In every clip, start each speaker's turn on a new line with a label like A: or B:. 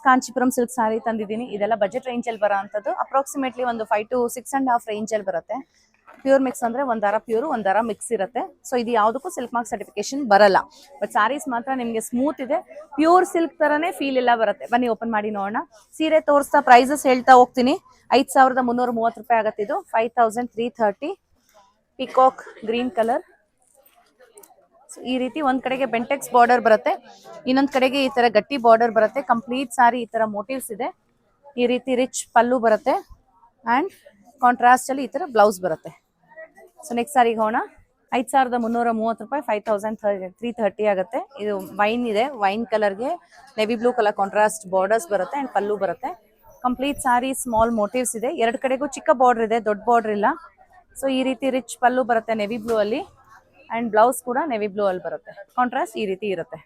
A: Kanchipuram silk ಸಾರಿ ತಂದಿದ್ದೀನಿ. ಇದೆಲ್ಲ budget range ಅಲ್ಲಿ ಬರೋ ಅಂತದ್ದು. ಅಪ್ರಾಕ್ಸಿಮೇಟ್ಲಿ ಒಂದು 5 to 6.5 ರೇಂಜ್ ಅಲ್ಲಿ ಬರುತ್ತೆ. ಪ್ಯೂರ್ ಮಿಕ್ಸ್ ಅಂದ್ರೆ ಒಂದರ ಪ್ಯೂರ್ ಒಂದರ ಮಿಕ್ಸ್ ಇರುತ್ತೆ. ಸೊ ಇದು ಯಾವುದಕ್ಕೂ ಸಿಲ್ಕ್ ಮಾರ್ಕ್ ಸರ್ಟಿಫಿಕೇಶನ್ ಬರಲ್ಲ. ಬಟ್ ಸಾರೀಸ್ ಮಾತ್ರ ನಿಮಗೆ ಸ್ಮೂತ್ ಇದೆ, ಪ್ಯೂರ್ ಸಿಲ್ಕ್ ತರನೇ ಫೀಲ್ ಎಲ್ಲ ಬರುತ್ತೆ. ಬನ್ನಿ ಓಪನ್ ಮಾಡಿ ನೋಡೋಣ. ಸೀರೆ ತೋರಿಸ್ತಾ ಪ್ರೈಸಸ್ ಹೇಳ್ತಾ ಹೋಗ್ತೀನಿ. 5,330 ರೂಪಾಯಿ ಆಗುತ್ತೆ. ಇದು 5,330. Peacock green colour. ಈ ರೀತಿ ಒಂದ್ ಕಡೆಗೆ ಬೆಂಟೆಕ್ಸ್ ಬಾರ್ಡರ್ ಬರುತ್ತೆ, ಇನ್ನೊಂದ್ ಕಡೆಗೆ ಈ ತರ ಗಟ್ಟಿ ಬಾರ್ಡರ್ ಬರುತ್ತೆ. ಕಂಪ್ಲೀಟ್ ಸಾರಿ ಈ ತರ ಮೋಟಿವ್ಸ್ ಇದೆ. ಈ ರೀತಿ ರಿಚ್ ಪಲ್ಲು ಬರುತ್ತೆ ಅಂಡ್ ಕಾಂಟ್ರಾಸ್ಟ್ ಅಲ್ಲಿ ಈ ತರ ಬ್ಲೌಸ್ ಬರುತ್ತೆ. ಸೊ ನೆಕ್ಸ್ಟ್ ಸಾರಿಗೆ ಹೋಗೋಣ. 5,330 ರೂಪಾಯಿ 5,330 ಆಗುತ್ತೆ. ಇದು ವೈನ್ ಇದೆ, ವೈನ್ ಕಲರ್ಗೆ navy blue colour contrast borders ಬರುತ್ತೆ ಅಂಡ್ ಪಲ್ಲು ಬರುತ್ತೆ. ಕಂಪ್ಲೀಟ್ ಸಾರಿ ಸ್ಮಾಲ್ ಮೋಟಿವ್ಸ್ ಇದೆ. ಎರಡು ಕಡೆಗೂ ಚಿಕ್ಕ ಬಾರ್ಡರ್ ಇದೆ, ದೊಡ್ಡ ಬಾರ್ಡರ್ ಇಲ್ಲ. ಸೊ ಈ ರೀತಿ ರಿಚ್ ಪಲ್ಲು ಬರುತ್ತೆ ನೆವಿ ಬ್ಲೂ ಅಲ್ಲಿ ಅಂಡ್ ಬ್ಲೌಸ್ ಕೂಡ ನೆವಿ ಬ್ಲೂ ಅಲ್ಲಿ ಬರುತ್ತೆ. ಕಾಂಟ್ರಾಸ್ಟ್ ಈ ರೀತಿ ಇರುತ್ತೆ.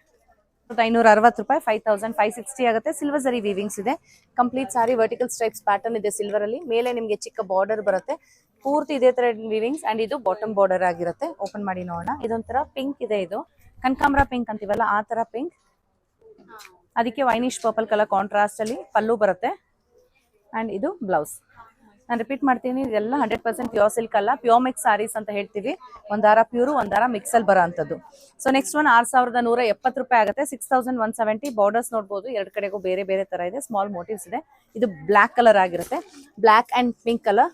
A: 560 ರೂಪಾಯಿ 5,560 ಆಗುತ್ತೆ. ಸಿಲ್ವರ್ ಜರಿ ವೀವಿಂಗ್ಸ್ ಇದೆ. ಕಂಪ್ಲೀಟ್ ಸಾರಿ ವರ್ಟಿಕಲ್ ಸ್ಟ್ರೈಪ್ಸ್ ಪ್ಯಾಟರ್ನ್ ಇದೆ ಸಿಲ್ವರ್ ಅಲ್ಲಿ. ಮೇಲೆ ನಿಮಗೆ ಚಿಕ್ಕ ಬಾರ್ಡರ್ ಬರುತ್ತೆ. ಪೂರ್ತಿ ಇದೇ ತರ ವೀವಿಂಗ್ಸ್ ಅಂಡ್ ಇದು ಬಾಟಮ್ ಬಾರ್ಡರ್ ಆಗಿರುತ್ತೆ. ಓಪನ್ ಮಾಡಿ ನೋಡೋಣ. ಇದೊಂಥರ ಪಿಂಕ್ ಇದೆ. ಇದು ಕನಕಾಂಬರ ಪಿಂಕ್ ಅಂತೀವಲ್ಲ ಆ ತರ ಪಿಂಕ್. ಅದಕ್ಕೆ ವೈನಿಶ್ ಪರ್ಪಲ್ ಕಲರ್ ಕಾಂಟ್ರಾಸ್ಟ್ ಅಲ್ಲಿ ಪಲ್ಲು ಬರುತ್ತೆ ಅಂಡ್ ಇದು ಬ್ಲೌಸ್. ನಾನು ರಿಪೀಟ್ ಮಾಡ್ತೀನಿ, ಇದೆಲ್ಲ 100% ಪ್ಯೂರ್ ಸಿಲ್ಕ್ ಅಲ್ಲ, ಪ್ಯೂರ್ ಮಿಕ್ಸ್ ಸಾರೀಸ್ ಅಂತ ಹೇಳ್ತೀವಿ. ಒಂದಾರ ಪ್ಯೂರು ಒಂದಾರ ಮಿಕ್ಸ್ ಅಲ್ಲಿ ಬರೋ ಅಂತದ್ದು. ಸೊ ನೆಕ್ಸ್ಟ್ ಒನ್ 6,170 ರೂಪಾಯಿ ಆಗುತ್ತೆ. 6,170. ಬಾರ್ಡರ್ಸ್ ನೋಡ್ಬೋದು, ಎರಡು ಕಡೆಗೂ ಬೇರೆ ಬೇರೆ ತರ ಇದೆ. ಸ್ಮಾಲ್ ಮೋಟಿವ್ಸ್ ಇದೆ. ಇದು ಬ್ಲಾಕ್ ಕಲರ್ ಆಗಿರುತ್ತೆ, black and pink colour.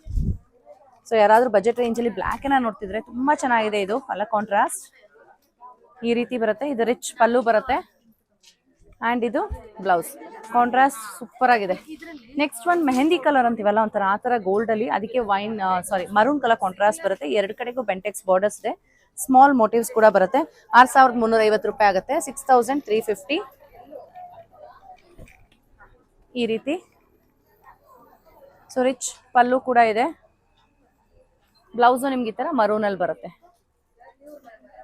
A: So ಯಾರಾದ್ರೂ ಬಜೆಟ್ ರೇಂಜ್ ಅಲ್ಲಿ ಬ್ಲಾಕ್ ಏನ ನೋಡ್ತಿದ್ರೆ ತುಂಬಾ ಚೆನ್ನಾಗಿದೆ. ಇದು ಕಲರ್ ಕಾಂಟ್ರಾಸ್ಟ್ ಈ ರೀತಿ ಬರುತ್ತೆ. ಇದು ರಿಚ್ ಪಲ್ಲು ಬರುತ್ತೆ ಅಂಡ್ ಇದು ಬ್ಲೌಸ್. ಕಾಂಟ್ರಾಸ್ಟ್ ಸೂಪರ್ ಆಗಿದೆ. ನೆಕ್ಸ್ಟ್ ಒನ್ ಮೆಹಂದಿ ಕಲರ್ ಅಂತೀವಲ್ಲ, ಒಂಥರ ಆ ತರ ಗೋಲ್ಡ್ ಅಲ್ಲಿ, ಅದಕ್ಕೆ ಮರೂನ್ ಕಲರ್ ಕಾಂಟ್ರಾಸ್ಟ್ ಬರುತ್ತೆ. ಎರಡು ಕಡೆಗೂ ಬೆಂಟೆಕ್ಸ್ ಬಾರ್ಡರ್ಸ್ ಇದೆ. ಸ್ಮಾಲ್ ಮೋಟಿವ್ಸ್ ಕೂಡ ಬರುತ್ತೆ. 6,350 ರೂಪಾಯಿ ಆಗುತ್ತೆ. 6,350 ಈ ರೀತಿ. ಸೊ ರಿಚ್ ಪಲ್ಲು ಕೂಡ ಇದೆ. ಬ್ಲೌಸ್ ನಿಮ್ಗೆ ಈ ತರ ಮರೂನ್ ಅಲ್ಲಿ ಬರುತ್ತೆ.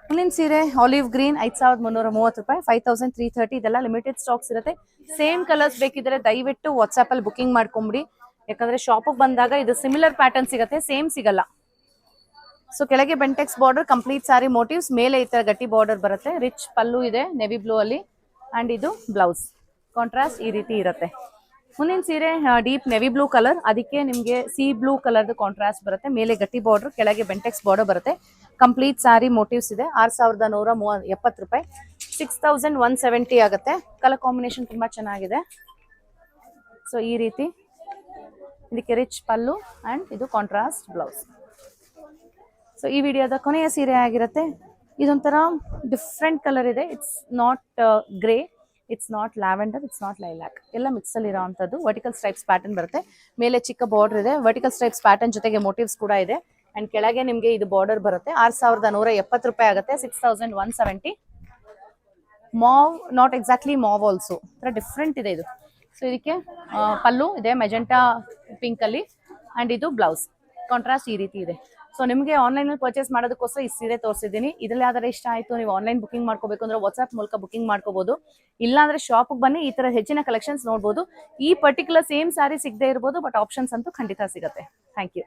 A: ಮುಂದಿನ ಸೀರೆ ಆಲಿವ್ ಗ್ರೀನ್ 5,330 ರೂಪಾಯಿ 5,330. ಇದೆಲ್ಲ ಲಿಮಿಟೆಡ್ ಸ್ಟಾಕ್ಸ್ ಇರುತ್ತೆ. ಸೇಮ್ ಕಲರ್ಸ್ ಬೇಕಿದ್ರೆ ದಯವಿಟ್ಟು ವಾಟ್ಸ್ಆಪ್ ಅಲ್ಲಿ ಬುಕಿಂಗ್ ಮಾಡ್ಕೊಂಬಿಡಿ. ಯಾಕಂದ್ರೆ ಶಾಪಿಗೆ ಬಂದಾಗ ಇದು ಸಿಮಿಲರ್ ಪ್ಯಾಟರ್ನ್ ಸಿಗುತ್ತೆ, ಸೇಮ್ ಸಿಗಲ್ಲ. ಸೊ ಕೆಳಗೆ ಬೆಂಟೆಕ್ಸ್ ಬಾರ್ಡರ್, ಕಂಪ್ಲೀಟ್ ಸಾರಿ ಮೋಟಿವ್ಸ್, ಮೇಲೆ ಈ ತರ ಗಟ್ಟಿ ಬಾರ್ಡರ್ ಬರುತ್ತೆ. ರಿಚ್ ಪಲ್ಲು ಇದೆ ನೆವಿ ಬ್ಲೂ ಅಲ್ಲಿ ಅಂಡ್ ಇದು ಬ್ಲೌಸ್. ಕಾಂಟ್ರಾಸ್ಟ್ ಈ ರೀತಿ ಇರುತ್ತೆ. ಮುಂದಿನ ಸೀರೆ ಡೀಪ್ ನೆವಿ ಬ್ಲೂ ಕಲರ್, ಅದಕ್ಕೆ ನಿಮಗೆ ಸಿ ಬ್ಲೂ ಕಲರ್ದು ಕಾಂಟ್ರಾಸ್ಟ್ ಬರುತ್ತೆ. ಮೇಲೆ ಗಟ್ಟಿ ಬಾರ್ಡರ್, ಕೆಳಗೆ ಬೆಂಟೆಕ್ಸ್ ಬಾರ್ಡರ್ ಬರುತ್ತೆ. ಕಂಪ್ಲೀಟ್ ಸಾರಿ ಮೋಟಿವ್ಸ್ ಇದೆ. 6,170 ರೂಪಾಯಿ 6,170 ಆಗುತ್ತೆ. ಕಲರ್ ಕಾಂಬಿನೇಷನ್ ತುಂಬಾ ಚೆನ್ನಾಗಿದೆ. ಸೊ ಈ ರೀತಿ ಇದಕ್ಕೆ ರಿಚ್ ಪಲ್ಲು ಅಂಡ್ ಇದು ಕಾಂಟ್ರಾಸ್ಟ್ ಬ್ಲೌಸ್. ಸೊ ಈ ವಿಡಿಯೋದ ಕೊನೆಯ ಸೀರೆ ಆಗಿರುತ್ತೆ. ಇದೊಂಥರ ಡಿಫ್ರೆಂಟ್ ಕಲರ್ ಇದೆ. It's not grey, it's not lavender, it's not lilac, ಎಲ್ಲ ಮಿಕ್ಸ್ ಅಲ್ಲಿ ಇರೋವಂಥದ್ದು. ವರ್ಟಿಕಲ್ ಸ್ಟ್ರೈಪ್ಸ್ ಪ್ಯಾಟರ್ನ್ ಬರುತ್ತೆ. ಮೇಲೆ ಚಿಕ್ಕ ಬಾರ್ಡರ್ ಇದೆ. ವರ್ಟಿಕಲ್ ಸ್ಟ್ರೈಪ್ಸ್ ಪ್ಯಾಟರ್ನ್ ಜೊತೆಗೆ ಮೋಟಿವ್ಸ್ ಕೂಡ ಇದೆ ಅಂಡ್ ಕೆಳಗೆ ನಿಮಗೆ ಇದು ಬಾರ್ಡರ್ ಬರುತ್ತೆ. 6,170 ರೂಪಾಯಿ ಆಗುತ್ತೆ. 6,170. ಮಾವ್, ನಾಟ್ ಎಕ್ಸಾಕ್ಟ್ಲಿ ಮಾವ್ ಆಲ್ಸೋ, ಥರ ಡಿಫ್ರೆಂಟ್ ಇದೆ ಇದು. ಸೊ ಇದಕ್ಕೆ ಪಲ್ಲು ಇದೆ ಮೆಜೆಂಟಾ ಪಿಂಕ್ ಅಲ್ಲಿ ಅಂಡ್ ಇದು ಬ್ಲೌಸ್. ಕಾಂಟ್ರಾಸ್ಟ್ ಈ ರೀತಿ ಇದೆ. ಸೊ ನಿಮಗೆ ಆನ್ಲೈನ್ ಅಲ್ಲಿ ಪರ್ಚೇಸ್ ಮಾಡೋದಕ್ಕೋಸ್ಕರ ಈ ಸೀರೆ ತೋರಿಸಿದ್ದೀನಿ. ಇದ್ರಲ್ಲಿ ಯಾವ್ದಾರ ಇಷ್ಟ ಆಯ್ತು, ನೀವು ಆನ್ಲೈನ್ ಬುಕಿಂಗ್ ಮಾಡ್ಕೋಬೇಕು ಅಂದ್ರೆ ವಾಟ್ಸ್ಆಪ್ ಮೂಲಕ ಬುಕಿಂಗ್ ಮಾಡ್ಕೋಬಹುದು. ಇಲ್ಲಾಂದ್ರೆ ಶಾಪಿಗೆ ಬನ್ನಿ, ಈ ತರ ಹೆಚ್ಚಿನ ಕಲೆಕ್ಷನ್ಸ್ ನೋಡ್ಬೋದು. ಈ ಪರ್ಟಿಕ್ಯುಲರ್ ಸೇಮ್ ಸ್ಯಾರಿ ಸಿಗದೆ ಇರ್ಬೋದು, ಬಟ್ ಆಪ್ಷನ್ಸ್ ಅಂತೂ ಖಂಡಿತ ಸಿಗುತ್ತೆ. Thank you.